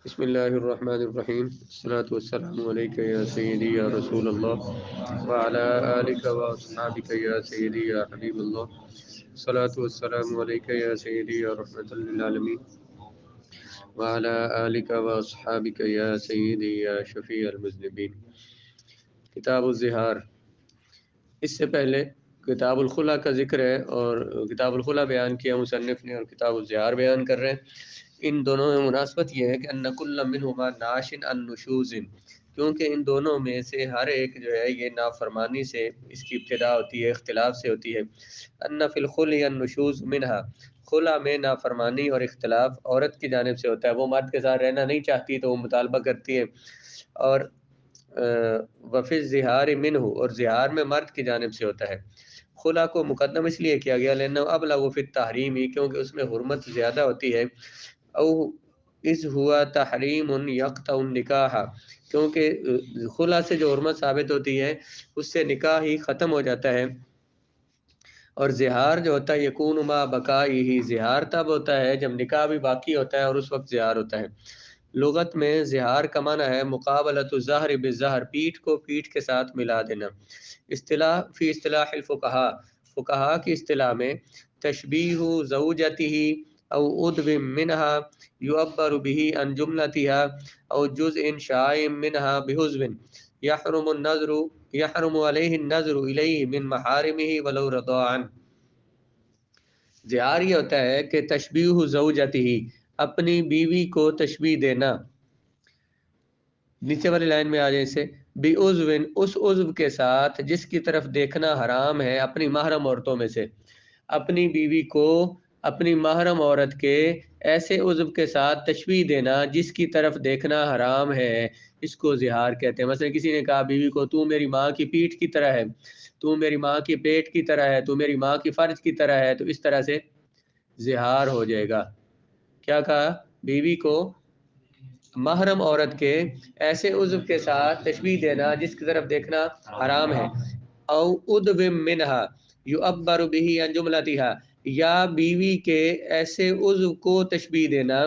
بسم اللہ الرحمن الرحیم، الصلاۃ والسلام علیک یا سیدی یا رسول اللہ وعلی آلک و اصحابک یا سیدی یا حبیب اللہ، الصلاۃ والسلام علیک یا سیدی یا رحمۃ للعالمین وعلی آلک و اصحابک یا سیدی یا شفیع المذنبین۔ کتاب الظہار، اس سے پہلے کتاب الخلا کا ذکر ہے اور کتاب الخلا بیان کیا مصنف نے اور کتاب الظہار بیان کر رہے ہیں۔ ان دونوں میں مناسبت یہ ہے کہ ان کل منہما ناشن عن نشوز، کیونکہ ان دونوں میں سے ہر ایک جو ہے یہ نافرمانی سے اس کی ابتدا ہوتی ہے، اختلاف سے ہوتی ہے۔ ان فی الخلع النشوز منہا، خلا میں نافرمانی اور اختلاف عورت کی جانب سے ہوتا ہے، وہ مرد کے ساتھ رہنا نہیں چاہتی تو وہ مطالبہ کرتی ہے، اور وفی الظہار منہ، اور ظہار میں مرد کی جانب سے ہوتا ہے۔ خلا کو مقدم اس لیے کیا گیا لأنہ ابلغ فی التحریم، کیونکہ اس میں حرمت زیادہ ہوتی ہے، او اس ہوا تحریم یقطع النکاح، کیونکہ خلا سے جو حرمت ثابت ہوتی ہے اس سے نکاح ہی ختم ہو جاتا ہے۔ اور ظہار جو ہوتا ہے یکون ما بقائہ، ظہار تب ہوتا ہے جب نکاح بھی باقی ہوتا ہے اور اس وقت ظہار ہوتا ہے۔ لغت میں ظہار کا معنی ہے مقابلۃ الظہر بالظہر، پیٹھ کو پیٹھ کے ساتھ ملا دینا۔ اصطلاح فی اصطلاح الفقہاء، فقہاء کی اصطلاح میں تشبیہ زوجتہ او عضو منہا یعبر به عن جملتها او جزء شائع منها بعضو یحرم النظر، یحرم علیہ النظر الیہ من محارمہ ولو رضاعا۔ ظہار یہ ہوتا ہے کہ تشبیہ زوجتہ، اپنی بیوی کو تشبیہ دینا، نیچے والی لائن میں آ جائے سے بعضو، اس عضو کے ساتھ جس کی طرف دیکھنا حرام ہے اپنی محرم عورتوں میں سے، اپنی بیوی کو اپنی محرم عورت کے ایسے عضو کے ساتھ تشبیہ دینا جس کی طرف دیکھنا حرام ہے، اس کو ظہار کہتے ہیں۔ مثلا کسی نے کہا بیوی کو تو میری ماں کی پیٹھ کی طرح ہے، تو میری ماں کی پیٹ کی طرح ہے، تو میری ماں کی فرج کی طرح ہے، تو اس طرح سے ظہار ہو جائے گا۔ کیا کہا؟ بیوی کو محرم عورت کے ایسے عضو کے ساتھ تشبیہ دینا جس کی طرف دیکھنا حرام ہے، او عضو منہا یعبر به عن جملتها، یا بیوی کے ایسے عضو کو تشبیہ دینا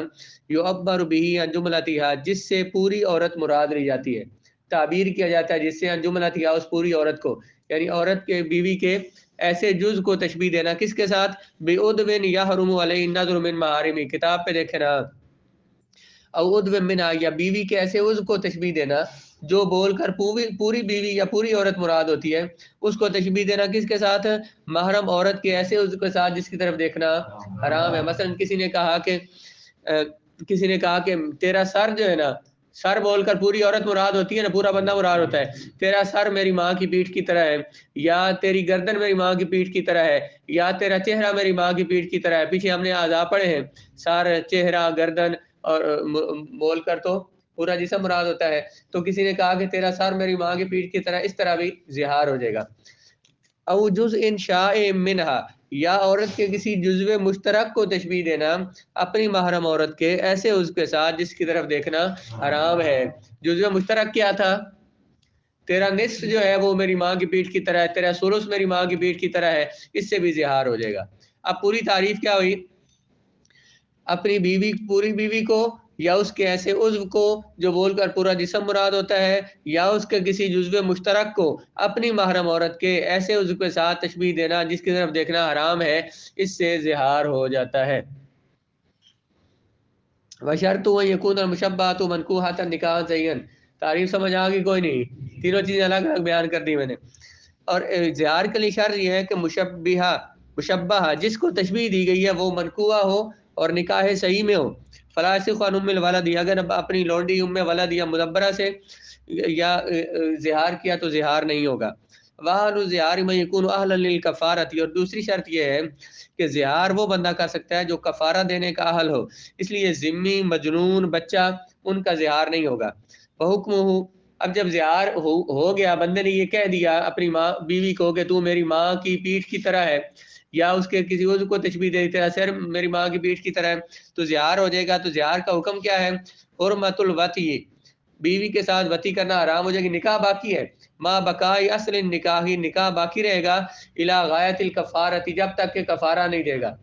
یعبر به عن جملتها، جس سے پوری عورت مراد لی جاتی ہے، تعبیر کیا جاتا ہے جس سے عن جملتها، اس پوری عورت کو، یعنی عورت کے بیوی کے ایسے جز کو تشبیہ دینا کس کے ساتھ؟ بعضو یحرم علیہ النظر من محارم، کتاب پہ دیکھیں نا، او عضو منہا، یا بیوی کے ایسے عضو کو تشبیہ دینا جو بول کر پوری بیوی یا پوری عورت مراد ہوتی ہے، اس کو تشبیہ دینا کس کے ساتھ؟ محرم عورت کے ایسے عضو کے ساتھ جس کی طرف دیکھنا حرام ہے۔ مثلا کسی نے کہا کہ تیرا سر جو ہے نا، سر بول کر پوری عورت مراد ہوتی ہے نا، پورا بندہ مراد ہوتا ہے، تیرا سر میری ماں کی پیٹھ کی طرح ہے، یا تیری گردن میری ماں کی پیٹھ کی طرح ہے، یا تیرا چہرہ میری ماں کی پیٹھ کی طرح ہے۔ پیچھے ہم نے اعضاء پڑھے ہیں، سر، چہرہ، گردن، اور بول کر تو پورا جسم مراد ہوتا ہے۔ تو کسی نے کہا کہ تیرا سر میری ماں کی پیٹھ کی طرح، اس طرح بھی ظہار ہو جائے گا۔ او جزء شائع منہا، یا عورت کے کسی جزو مشترک کو تشبیہ دینا اپنی محرم عورت کے ایسے عضو کے ساتھ جس کی طرف دیکھنا حرام ہے۔ جزو مشترک کیا تھا؟ تیرا نصف جو ہے وہ میری ماں کی پیٹھ کی طرح ہے، تیرا ثلث میری ماں کی پیٹھ کی طرح ہے، اس سے بھی ظہار ہو جائے گا۔ اب پوری تعریف کیا ہوئی؟ اپنی بیوی، پوری بیوی کو، یا اس کے ایسے عضو کو جو بول کر پورا جسم مراد ہوتا ہے، یا اس کے کسی جزو مشترک کو اپنی محرم عورت کے ایسے عضو کے ساتھ تشبیہ دینا جس کی طرف دیکھنا حرام ہے، اس سے ظہار ہو جاتا ہے۔ وشرط ان یکون المشبہۃ منکوحۃ نکاحا صحیحا، تعریف سمجھ آ گئی کوئی نہیں؟ تینوں چیزیں الگ الگ بیان کر دی میں نے۔ اور ظہار کے لیے شرط یہ ہے کہ مشبہہ جس کو تشبیہ دی گئی ہے وہ منکوحہ ہو اور نکاح صحیح میں ہو۔ فلا یصح عن ام الولد، اگر اپنی لونڈی ام ولد یا مدبرہ سے یا ظہار کیا تو ظہار نہیں ہوگا۔ وَأَهْلُ الظِّهَارِ مَن يَكُونُ أَهْلًا لِلْكَفَارَةِ، اور دوسری شرط یہ ہے کہ ظہار وہ بندہ کر سکتا ہے جو کفارہ دینے کا اہل ہو، اس لیے ذمی، مجنون، بچہ، ان کا ظہار نہیں ہوگا۔ وَحُكْمُهُ، اب جب ظہار ہو گیا، بندے نے یہ کہہ دیا اپنی ماں بیوی کو کہ تو میری ماں کی پیٹھ کی طرح ہے، یا اس کے کسی عضو کو تشبیہ دے دیتا ہے سر میری ماں کی پیٹھ کی طرح ہے، تو ظہار ہو جائے گا۔ تو ظہار کا حکم کیا ہے؟ حرمت الوطی، بیوی کے ساتھ وطی کرنا حرام ہو جائے گی، نکاح باقی ہے، ما بقائی اصل نکاح، نکاح باقی رہے گا، الی غایت الکفارۃ، جب تک کہ کفارہ نہیں دے گا۔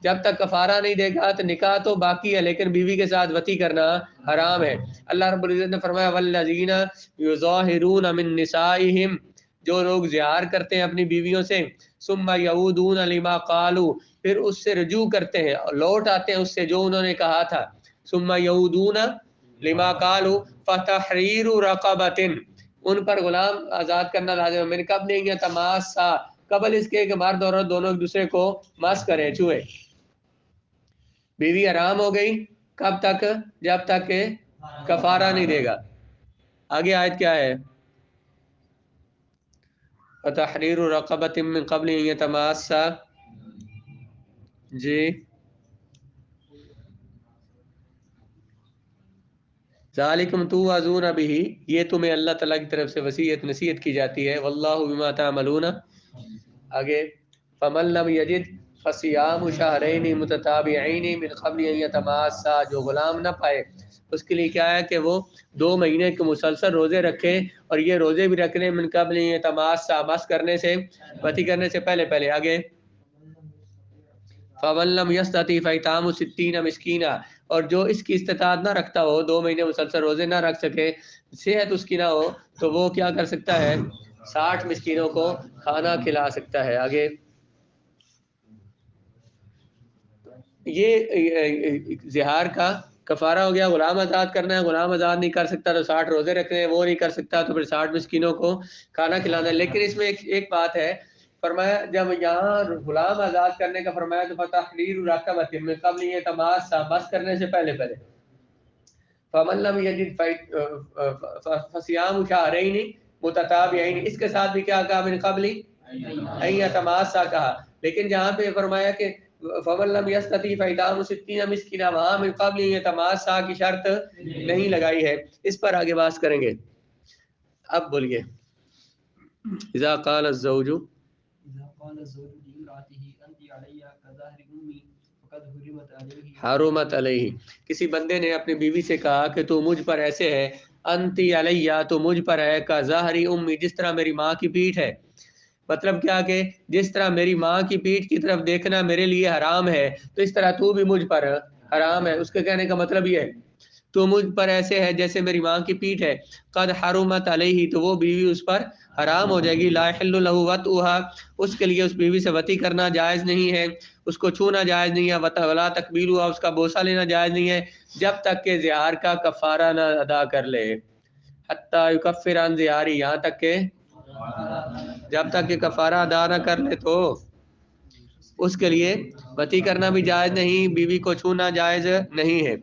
جب تک کفارہ نہیں دے گا تو نکاح تو باقی ہے لیکن بیوی کے ساتھ وطی کرنا حرام ہے۔ اللہ رب العزت نے فرمایا والذین یظاہرون من نسائہم، جو لوگ زہار کرتے ہیں اپنی بیویوں سے، ثم یعودون لما قالوا، پھر اس سے رجوع کرتے ہیں اور لوٹ آتے ہیں اس سے جو انہوں نے کہا تھا، ثم یعودون لما قالوا فتحریر رقبۃ، ان پر غلام آزاد کرنا لازم ہے، من قبل ان یتماسا، قبل اس کے کہ مرد اور عورت دونوں ایک دوسرے کو مس کریں، چھوئے۔ بیوی حرام ہو گئی کب تک؟ جب تک کہ کفارہ نہیں دے گا۔ آگے آیت کیا ہے؟ فتحریر رقبۃ من قبل ان یتماسا، جی ذالکم توعظون بہ، یہ تمہیں اللہ تعالیٰ کی طرف سے وصیت نصیحت کی جاتی ہے، واللہ بما تعملون۔ آگے فمن لم یجد فصیام شہرین متتابعین من قبل ان یتماسا، جو غلام نہ پائے اس کے لیے کیا ہے کہ وہ 2 مہینے کے مسلسل روزے رکھے، اور یہ روزے بھی رکھنے من قبل ان یتماسا، مس کرنے سے، وطی کرنے سے پہلے۔ آگے فمن لم یستطع فاطعام 60 مسکینہ، اور جو اس کی استطاعت نہ رکھتا ہو، 2 مہینے مسلسل روزے نہ رکھ سکے، صحت اس کی نہ ہو، تو وہ کیا کر سکتا ہے؟ 60 مسکینوں کو کھانا کھلا سکتا ہے۔ آگے یہ زہار کا کفارہ ہو گیا، غلام آزاد کرنا ہے، غلام آزاد نہیں کر سکتا تو 60 روزے رکھنے ہیں، وہ نہیں کر سکتا تو پھر 60 مسکینوں کو کھانا کھلانا ہے۔ لیکن اس میں ایک بات ہے، فرمایا جب یہاں غلام آزاد کرنے کا فرمایا تو فتحریر رقبۃ من قبل یہ تماسا، بس کرنے سے پہلے۔ فمن لم یجد فصیام شہرین متتابعین، اس کے ساتھ بھی کیا کہا؟ من قبل ان یتماسا کہا، لیکن جہاں پہ فرمایا کہ فمن لم یستطع فاطعام 60 مسکینہ، وہاں من قبل ان یتماسا کی شرط نہیں لگائی ہے۔ اس پر آگے بات کریں گے۔ اب بولیے اذا قال الزوج حرمت علیہ، کسی بندے نے اپنی بیوی سے کہا کہ تو مجھ پر ایسے ہے، انتی علیہ، تو مجھ پر ہے، کا ظہری امی، جس طرح میری ماں کی پیٹھ ہے۔ مطلب کیا کہ جس طرح میری ماں کی پیٹھ کی طرف دیکھنا میرے لیے حرام ہے تو اس طرح تو بھی مجھ پر حرام ہے۔ اس کے کہنے کا مطلب یہ ہے تو مجھ پر ایسے ہے جیسے میری ماں کی پیٹھ ہے، قد حرمت علیہ، تو وہ بیوی اس پر حرام ہو جائے گی، لا یحل له وطئها، اس کے لیے اس بیوی سے وطی کرنا جائز نہیں ہے، اس کو چھونا جائز نہیں ہے، ولا تقبیلها، اس کا بوسہ لینا جائز نہیں ہے، جب تک کہ زہار کا کفارہ نہ ادا کر لے، حتی یکفر عن زہاری، یہاں تک کہ جب تک کہ کفارہ ادا نہ کر لے تو اس کے لیے وطی کرنا بھی جائز نہیں، بیوی کو چھونا جائز نہیں ہے۔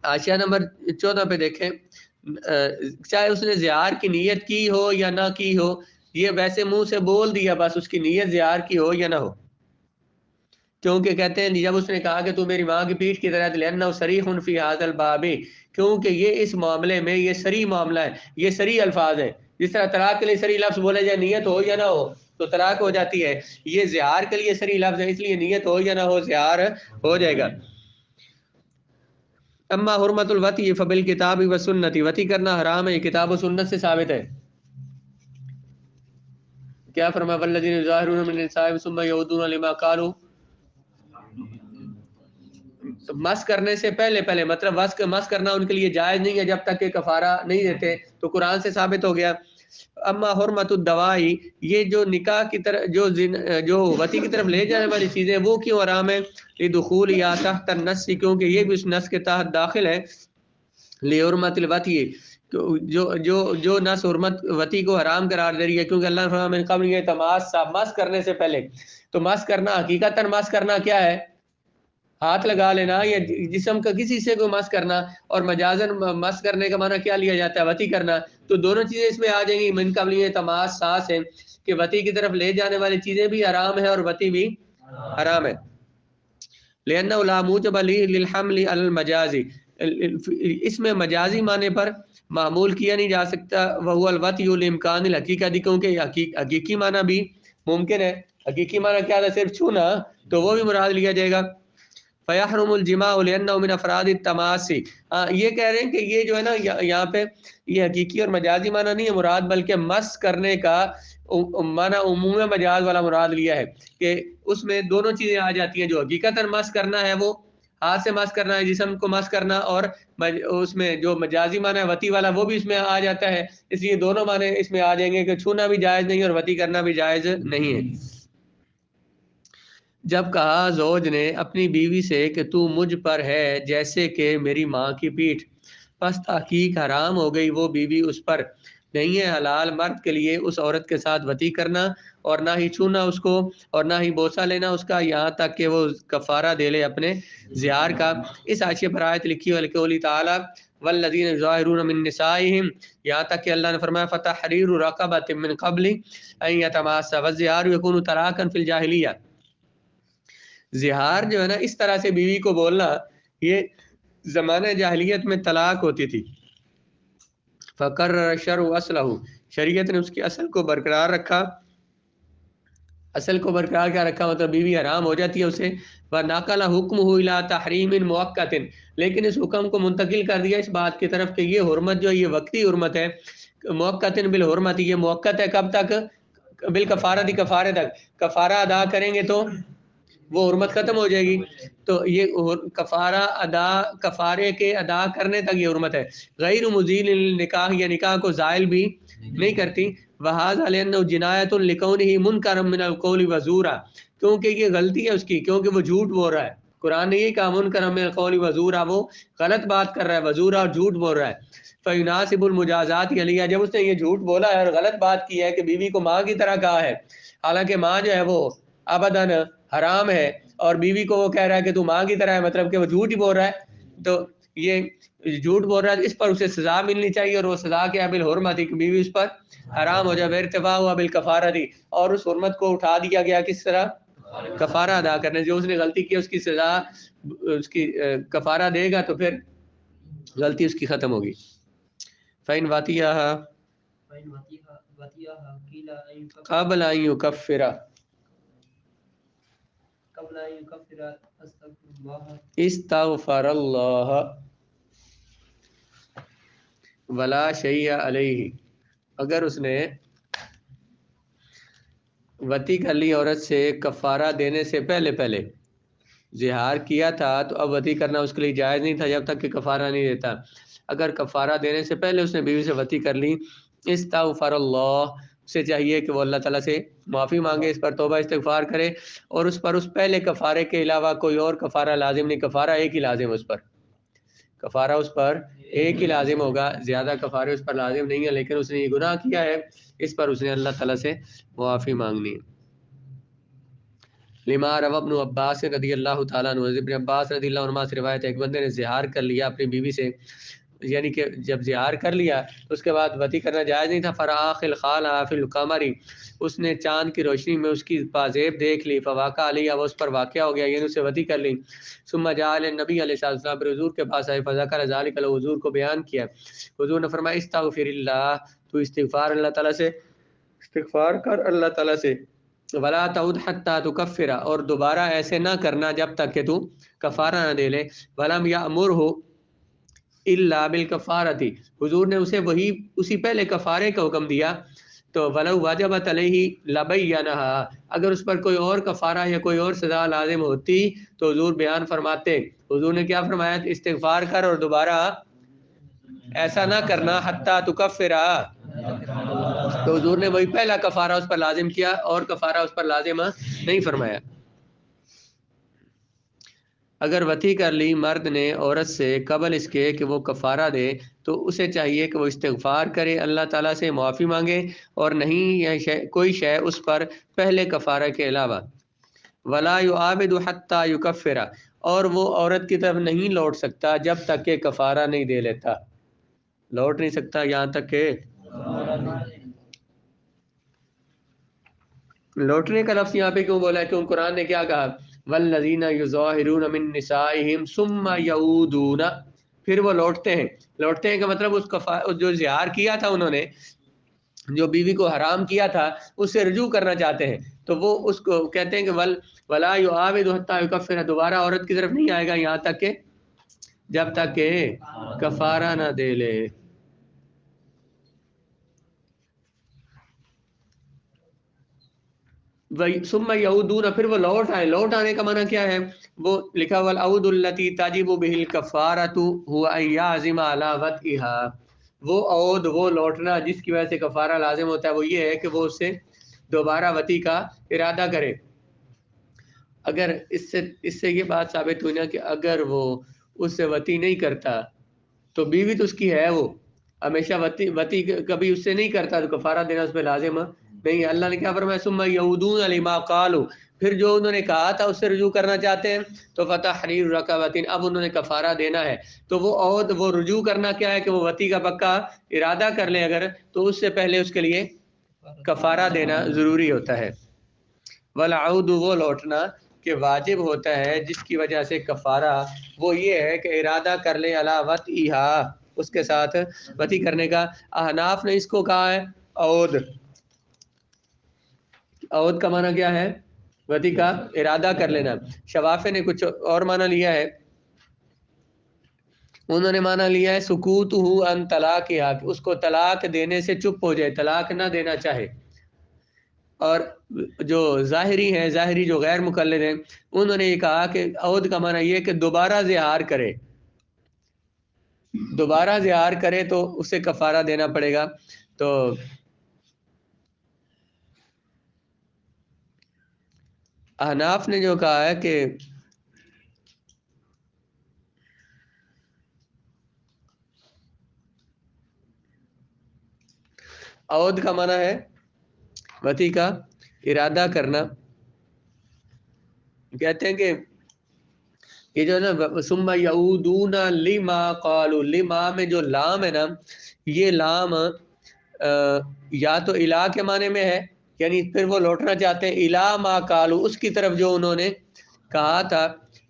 حاشیہ نمبر 14 پہ دیکھیں، چاہے اس نے زہار کی نیت کی ہو یا نہ کی ہو، یہ ویسے منہ سے بول دیا، بس اس کی نیت زہار کی ہو یا نہ ہو، کیونکہ کہتے ہیں جب اس نے کہا کہ تو میری ماں کی پیٹھ کی طرح، لأنه صریح فی هذا الباب، کیونکہ یہ اس معاملے میں یہ صریح معاملہ ہے، یہ صریح الفاظ ہیں، جس طرح طلاق کے لیے صریح لفظ بولے جائے نیت ہو یا نہ ہو تو طلاق ہو جاتی ہے، یہ زہار کے لیے صریح لفظ ہے، اس لیے نیت ہو یا نہ ہو زہار ہو جائے گا۔ اما حرمت الوطی فبالکتاب و سنت، وطی کرنا حرام ہے، یہ کتاب و سنت سے ثابت ہے۔ کیا فرمایا والذین یظاہرون من نسائہم ثم یعودون لما قالوا، مس کرنے سے پہلے مطلب مس کرنا ان کے لیے جائز نہیں ہے جب تک کہ کفارہ نہیں دیتے، تو قرآن سے ثابت ہو گیا۔ اما حرمت الدوائی، یہ جو نکاح کی طرف جو وطی کی طرف لے جانے والی چیزیں وہ کیوں حرام ہے؟ لدخول یا تحت النص، کیونکہ یہ بھی اس نص کے تحت داخل ہے، لحرمت الوطی، جو نص حرمت وطی کو حرام قرار دے رہی ہے، کیونکہ اللہ نے فرمایا من قبل یہ تماس، مس کرنے سے پہلے، تو مس کرنا حقیقتاً مس کرنا کیا ہے؟ ہاتھ لگا لینا یا جسم کا کسی سے کو مس کرنا، اور مجازن مس کرنے کا معنی کیا لیا جاتا ہے؟ وطی کرنا، تو دونوں چیزیں اس میں آ جائیں گی۔ من قبل یہ تماس ساس ہے کہ وطی کی طرف لے جانے والی چیزیں بھی حرام ہے اور وطی بھی حرام ہے۔ لأنه لا موجب للحمل على المجازی، اس میں مجازی معنی پر معمول کیا نہیں جا سکتا، وهو الوطی لامکان الحقیقت، کیونکہ حقیقی معنی بھی ممکن ہے۔ حقیقی معنی کیا ہے؟ صرف چھونا، تو وہ بھی مراد لیا جائے گا۔ فیحرم الجماع لأنه من افراد التماسی، یہ کہہ رہے ہیں کہ یہ جو ہے نا یہاں پہ یہ حقیقی اور مجازی معنی نہیں ہے مراد، بلکہ مس کرنے کا معنی عموم مجاز والا مراد لیا ہے کہ اس میں دونوں چیزیں آ جاتی ہیں، جو حقیقتاً مس کرنا ہے وہ ہاتھ سے مس کرنا ہے، جسم کو مس کرنا، اور اس میں جو مجازی معنی ہے وتی والا وہ بھی اس میں آ جاتا ہے، اس لیے دونوں معنی اس میں آ جائیں گے کہ چھونا بھی جائز نہیں اور وتی کرنا بھی جائز نہیں ہے۔ جب کہا زوج نے اپنی بیوی سے کہ تو مجھ پر ہے جیسے کہ میری ماں کی پیٹھ، پس تحقیق حرام ہو گئی وہ بیوی اس پر، نہیں ہے حلال مرد کے لیے اس عورت کے ساتھ وطی کرنا اور نہ ہی چھونا اس کو اور نہ ہی بوسہ لینا اس کا، یہاں تک کہ وہ کفارہ دے لے اپنے زہار کا۔ اس حاشیے پر آیت لکھی قولی تعالی والذین یظاہرون من نسائہم، یہاں تک کہ اللہ نے فرمایا فتحریر رقبۃ من قبل ان یتماسا والزہار یکون طلاقا فی الجاہلیہ، زہار جو ہے نا اس طرح سے بیوی کو بولنا یہ زمانہ جاہلیت میں طلاق ہوتی تھی۔ فقرر الشرع اصلہ، شریعت نے اس کی اصل کو برقرار رکھا۔ اصل کو برقرار کیا رکھا؟ مطلب بیوی حرام ہو جاتی ہے اسے۔ وَنَقَلَ حُكْمُهُ إِلَىٰ تَحْرِيمٍ مُؤَقَّتٍ، لیکن اس حکم کو منتقل کر دیا اس بات کی طرف کہ یہ حرمت جو یہ وقتی حرمت ہے، مؤقتن بالحرمت، یہ مؤقت ہے کب تک؟ بالکفارہ، کفارے تک، کفارہ ادا کریں گے تو وہ حرمت ختم ہو جائے گی، تو یہ کفارہ ادا، کفارے کے ادا کرنے تک یہ حرمت ہے، غیر مزیل للنکاح، یا نکاح کو زائل بھی نہیں کرتی۔ وَهَذَا لِأَنَّهُ جِنَایَةٌ لِكَوْنِهِ مُنْكَرًا مِنَ الْقَوْلِ وَزُورًا، کیونکہ یہ غلطی ہے اس کی، کیونکہ وہ جھوٹ بول رہا ہے۔ قرآن نے یہ کہا منکرا من القول وزورا، وہ غلط بات کر رہا ہے، وزورا اور جھوٹ بول رہا ہے۔ فیناسب المجازات علیہ، جب اس نے یہ جھوٹ بولا ہے اور غلط بات کی ہے کہ بیوی کو ماں کی طرح کہا ہے، حالانکہ ماں جو ہے وہ ابداً حرام ہے، اور بیوی کو وہ کہہ رہا ہے کہ تو ماں کی طرح ہے، مطلب کہ وہ جھوٹ ہی بول رہا ہے، تو یہ جھوٹ بول رہا ہے، اس پر اسے سزا ملنی چاہیے، اور وہ سزا کیا؟ بالحرمت، کہ بیوی اس پر حرام ہو جائے، ارتفاع ہوا بالکفارہ، اور اس حرمت کو اٹھا دیا گیا کس طرح؟ کفارہ ادا کرنے۔ جو اس نے غلطی کی اس کی سزا، اس کی کفارہ دے گا تو پھر غلطی اس کی ختم ہوگی۔ فَإِنْ وَطِئَهَا قبل ان یکفر استغفر اللہ ولا شیء علیہ، اگر اس نے وطی کر لی عورت سے کفارہ دینے سے پہلے زہار کیا تھا، تو اب وطی کرنا اس کے لیے جائز نہیں تھا جب تک کہ کفارہ نہیں دیتا۔ اگر کفارہ دینے سے پہلے اس نے بیوی سے وطی کر لی، استغفر اللہ، اسے چاہیے کہ وہ اللہ تعالیٰ سے معافی مانگے، اس پر توبہ استغفار کرے، اور اس پر اس پہلے کفارے کے علاوہ کوئی اور کفارہ لازم نہیں، کفارہ ایک ہی لازم ہے اس پر، کفارہ اس پر ایک ہی لازم ہوگا، زیادہ کفارے اس پر لازم نہیں ہے، لیکن اس نے یہ گناہ کیا ہے، اس پر اس نے اللہ تعالیٰ سے معافی مانگنی ہے۔ لما روى ابن عباس رضی اللہ تعالیٰ عنہ، ابن عباس رضی اللہ عنہ سے روایت ہے ایک بندے نے زہار کر لیا اپنی بیوی سے، یعنی کہ جب زہار کر لیا تو اس کے بعد وطی کرنا جائز نہیں تھا، فراخ الخال فی القمر، اس نے چاند کی روشنی میں اس کی پازیب دیکھ لی، فواقع علیہ، وہ اس پر واقع ہو گیا، یعنی اسے وطی کر لی، ثم جاء النبی علیہ السلام، پھر حضور کے پاس آئے، فذکر ذلک له، حضور کو بیان کیا، حضور نے فرمایا استغفر اللہ، تو استغفار اللہ تعالیٰ سے استغفار کر اللہ تعالیٰ سے، ولا تعود حتى تكفر، اور دوبارہ ایسے نہ کرنا جب تک کہ تو کفارہ نہ دے لے، ولم یامرہ الا بالکفارۃ، حضور نے اسے وہی اسی پہلے کفارے کا حکم دیا، تو ولو واجبت علیہ لبینھا، اگر اس پر کوئی اور کفارہ یا کوئی اور سزا لازم ہوتی تو حضور بیان فرماتے۔ حضور نے کیا فرمایا؟ استغفار کر اور دوبارہ ایسا نہ کرنا، حتیٰ تکفر، تو حضور نے وہی پہلا کفارہ اس پر لازم کیا اور کفارہ اس پر لازم نہیں فرمایا۔ اگر وطی کر لی مرد نے عورت سے قبل اس کے کہ وہ کفارہ دے، تو اسے چاہیے کہ وہ استغفار کرے، اللہ تعالیٰ سے معافی مانگے، اور نہیں کوئی شے اس پر پہلے کفارہ کے علاوہ، ولا یعابد حتى یکفر، اور وہ عورت کی طرف نہیں لوٹ سکتا جب تک کہ کفارہ نہیں دے لیتا، لوٹ نہیں سکتا یہاں تک کہ لوٹنے کا لفظ یہاں پہ کیوں بولا ہے؟ کیوں قرآن نے کیا کہا؟ والذین یظاہرون من نسائہم ثم یعودون، پھر وہ لوٹتے ہیں کا مطلب اس جو زہار کیا تھا انہوں نے، جو بیوی کو حرام کیا تھا، اس سے رجوع کرنا چاہتے ہیں، تو وہ اس کو کہتے ہیں کہ ولا یعاود حتی یکفر، دوبارہ عورت کی طرف نہیں آئے گا یہاں تک کہ جب تک کہ کفارہ نہ دے لے. ثم یعودون، پھر وہ لوٹ آئے. لوٹ آنے کا معنی کیا ہے؟ وہ لکھا ہوا العود التی تجب به الکفارۃ هو ان یعزم علی وطئها، وہ عود، وہ لوٹنا جس کی وجہ سے کفارہ لازم ہوتا ہے، وہ یہ ہے کہ وہ اس سے دوبارہ وطی کا ارادہ کرے. اگر اس سے یہ بات ثابت ہوئی نا کہ اگر وہ اس سے وطی نہیں کرتا تو بیوی تو اس کی ہے، وہ ہمیشہ وطی کبھی اس سے نہیں کرتا تو کفارہ دینا اس پہ لازم نہیں. اللہ نے کیا فرمایا؟ ثم یعودون لما قالوا، پھر جو انہوں نے کہا تھا اس سے رجوع کرنا چاہتے ہیں تو فتحریر رقبۃ، اب انہوں نے کفارہ دینا ہے. تو وہ عود، وہ رجوع کرنا کیا ہے کہ وہ وطی کا پکا ارادہ کر لیں اگر، تو اس سے پہلے اس کے لیے کفارہ دینا ضروری ہوتا ہے. والعود، وہ لوٹنا کہ واجب ہوتا ہے جس کی وجہ سے کفارہ، وہ یہ ہے کہ ارادہ کر لے علی وطئھا، اس کے ساتھ وطی کرنے کا. احناف نے اس کو کہا ہے عود. عود کا معنی کیا ہے؟ وطی کا ارادہ کر لینا. شوافے نے کچھ اور معنی لیا ہے، انہوں نے معنی لیا ہے سکوتہ عن طلاقہا، کہ اس کو طلاق دینے سے چپ ہو جائے، طلاق نہ دینا چاہے. اور جو ظاہری ہیں، ظاہری جو غیر مقلد ہیں، انہوں نے یہ کہا کہ عود کا معنی یہ کہ دوبارہ زہار کرے، دوبارہ زہار کرے تو اسے کفارہ دینا پڑے گا. تو احناف نے جو کہا ہے کہ عود کا معنی ہے وطی کا ارادہ کرنا. کہتے ہیں کہ یہ جو ہے نا ثم یعودون لما قالوا، لما میں جو لام ہے نا، یہ لام یا تو الہ کے معنی میں ہے، یعنی پھر وہ لوٹنا چاہتے ہیں الہ ما قالوا، اس کی طرف جو انہوں نے کہا تھا،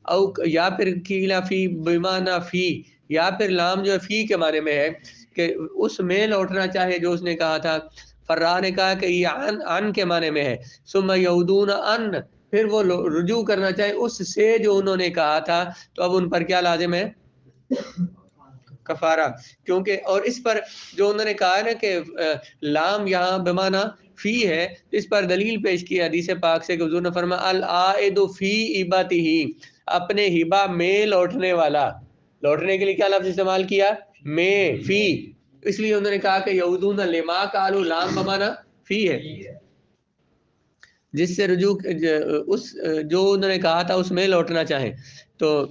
او یا پھر کیلا فی بمعنی فی، یا پھر لام جو فی کے معنی میں ہے کہ اس میں لوٹنا چاہے جو اس نے کہا تھا. فرا نے کہا کہ یہ ان کے معنی میں ہے. ثم یعودون ان، پھر وہ رجوع کرنا چاہے اس سے جو انہوں نے کہا تھا، تو اب ان پر کیا لازم ہے؟ کفارہ. کیونکہ اور اس پر جو انہوں نے کہا ہے نا کہ لام یہاں بمعنی فی ہے، اس پر دلیل پیش کی حدیث پاک سے کہ حضور نے فرمایا العائد فی ہبتہ، اپنے ہبہ میں لوٹنے والا. لوٹنے کے لیے کیا لفظ استعمال کیا؟ میں، فی. اس لیے انہوں نے کہا کہ یعودون لما قالوا، لام بمعنی فی ہے، جس سے رجوع اس جو انہوں نے کہا تھا اس میں لوٹنا چاہیں. تو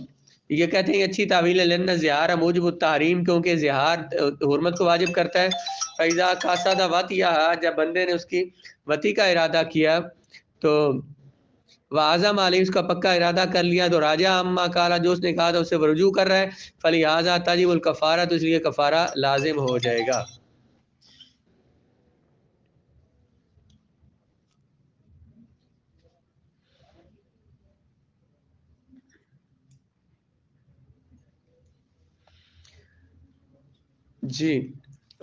یہ کہتے ہیں اچھی تعویل ہے، لن زہار موجب التحریم، کیونکہ زہار حرمت کو واجب کرتا ہے. فیضا قاصد وطیہا، جب بندے نے اس کی وطی کا ارادہ کیا تو وعزم علی، اس کا پکا ارادہ کر لیا، تو راجع اما قالا، جو اس نے کہا تھا اس سے وہ رجوع کر رہا ہے، فلہذا تجب الکفارہ، تو اس لیے کفارہ لازم ہو جائے گا. جی،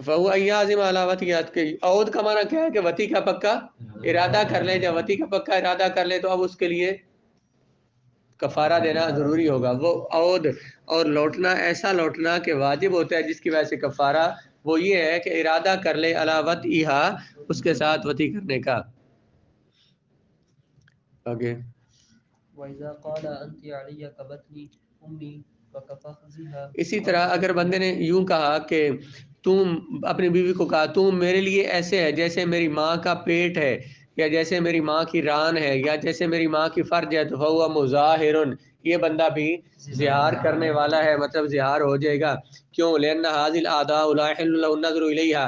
فہو ایازم علی وطیات کے عود کا معنی کیا ہے کہ وطی کا پکا ارادہ کر لے. جب وطی کا پکا ارادہ کر لے تو اب اس کے لیے کفارہ دینا ضروری ہوگا. وہ عود اور لوٹنا، ایسا لوٹنا کہ واجب ہوتا ہے جس کی وجہ سے کفارہ، وہ یہ ہے کہ ارادہ کر لے علی وطئھا، اس کے ساتھ وطی کرنے کا. آگے وَإِذَا قَالَ أَنْتِ عَلَيَّ كَبَطْنِ أُمِّي فَكَفَخْذِهَا، اسی طرح اگر بندے نے یوں کہا کہ تم اپنی بیوی کو کہا تم میرے لیے ایسے ہے جیسے میری ماں کا پیٹ ہے، یا جیسے میری ماں کی ران ہے، یا جیسے میری ماں کی فرج ہے، تو فہو مظاہر، یہ بندہ بھی زہار کرنے والا ہے، مطلب زہار ہو جائے گا. کیوں؟ لأن هذه الأعضاء لا يحل له النظر إليها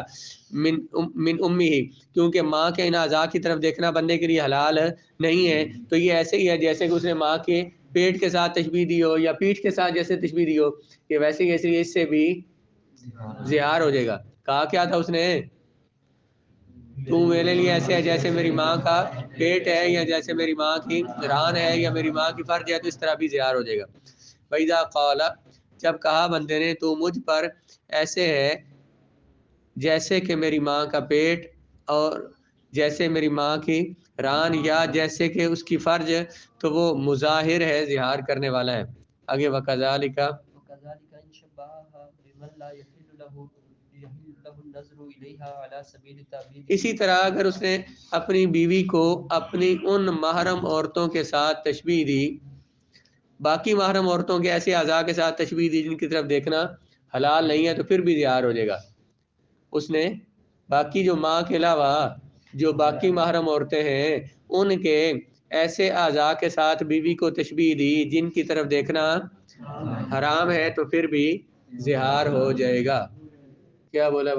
من أمه، کیونکہ ماں کے ان اعضاء کی طرف دیکھنا بندے کے لیے حلال نہیں ہے. تو یہ ایسے ہی ہے جیسے کہ اس نے ماں کے پیٹ کے ساتھ تشبیہ دی ہو، یا پیٹھ کے ساتھ جیسے تشبیہ دی ہو، کہ ویسے ہی ایسے اس سے بھی زہار ہو جائے گا. کہا کیا تھا اس نے؟ تو میرے لیے ایسے ہے جیسے میری ماں کا پیٹ ہے، یا جیسے میری ماں کی ران ہے، یا میری ماں کی فرج ہے، تو اس طرح بھی زہار ہو جائے گا. وَإِذَا قَالَ، جب کہا بندے نے تو مجھ پر ایسے ہے جیسے کہ میری ماں کا پیٹ، اور جیسے میری ماں کی ران، یا جیسے کہ اس کی فرج تو وہ مظاہر ہے، اظہار کرنے والا ہے. آگے وَكَذَلِكَ وكذلك إن شبهها بمن لا يحل له النظر إليها على سبيل التعبيد. اسی طرح اگر اس نے اپنی بیوی کو اپنی ان محرم عورتوں کے ساتھ تشبیہ دی، باقی محرم عورتوں کے ایسے اعضاء کے ساتھ تشبیہ دی جن کی طرف دیکھنا حلال نہیں ہے، تو پھر بھی زہار ہو جائے گا. اس نے باقی جو ماں کے علاوہ جو باقی محرم عورتیں ہیں ان کے ایسے اعضاء کے ساتھ بیوی کو تشبیہ دی جن کی طرف دیکھنا حرام ہے، تو پھر بھی زہار ہو جائے گا. کیا بولا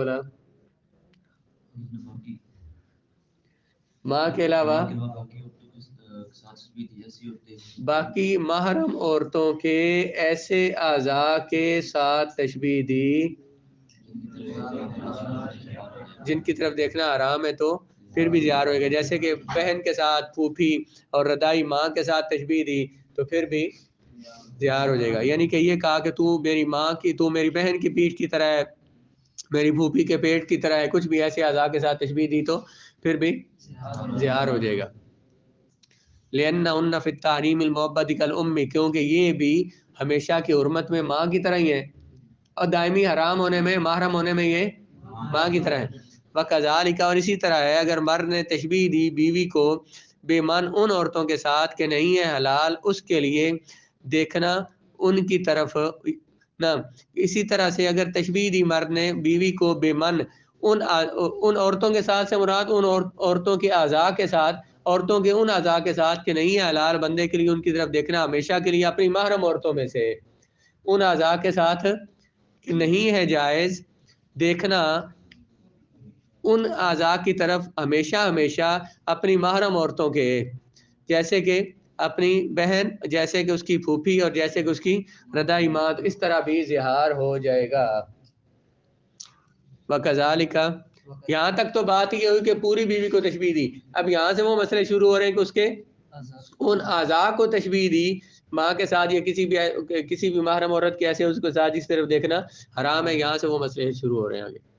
ماں کے علاوہ باقی محرم عورتوں کے ایسے اعضاء کے ساتھ تشبیہ دی جن کی طرف دیکھنا حرام ہے، تو پھر بھی زہار ہوئے گا. جیسے کہ بہن کے ساتھ پھوپھی اور رضاعی ماں کے ساتھ تشبیہ دی تو پھر بھی زہار ہو جائے گا. یعنی کہ یہ کہا کہ تو میری ماں کی، تو میری بہن کی پیٹھ کی طرح ہے، میری پھوپھی کے پیٹ کی طرح ہے، کچھ بھی ایسے اعضاء کے ساتھ تشبیہ دی تو پھر بھی زہار ہو جائے گا. لِأَنَّهُنَّ فِي التَّحْرِيمِ الْمُعَبَّدِ كَالْأُمِّ، کیونکہ یہ بھی ہمیشہ کی حرمت میں ماں کی طرح ہی ہے، اور دائمی حرام ہونے میں، محرم ہونے میں یہ ماں کی طرح ہے. وَكَذَلِكَ، اور اسی طرح ہے اگر مرد نے تشبیہ دی بیوی کو بے من ان عورتوں کے ساتھ کہ نہیں ہے حلال اس کے لیے دیکھنا ان کی طرف نہ، اسی طرح سے اگر تشبیہ دی مرد نے بیوی کو بے من ان عورتوں کے ساتھ سے مراد ان عورتوں کے اعضاء کے ساتھ، عورتوں کے ان اعضاء کے ساتھ کہ نہیں ہے حلال بندے کے لیے ان کی طرف دیکھنا ہمیشہ کے لیے اپنی محرم عورتوں میں سے، ان اعضاء کے ساتھ کہ نہیں ہے جائز دیکھنا ان اعضاء کی طرف ہمیشہ اپنی محرم عورتوں کے، جیسے کہ اپنی بہن، جیسے کہ اس کی پھوپھی، اور جیسے کہ اس کی رضاعی ماں، تو اس طرح بھی زہار ہو جائے گا. وَكَذَلِكَ، یہاں تک تو بات یہ ہوئی کہ پوری بیوی کو تشبیہ دی. اب یہاں سے وہ مسئلے شروع ہو رہے ہیں کہ اس کے ان اعضاء کو تشبیہ دی ماں کے ساتھ یا کسی بھی محرم عورت کے ایسے اس کو ساتھ اس طرف دیکھنا حرام ہے. یہاں سے وہ مسئلے شروع ہو رہے ہیں آگے.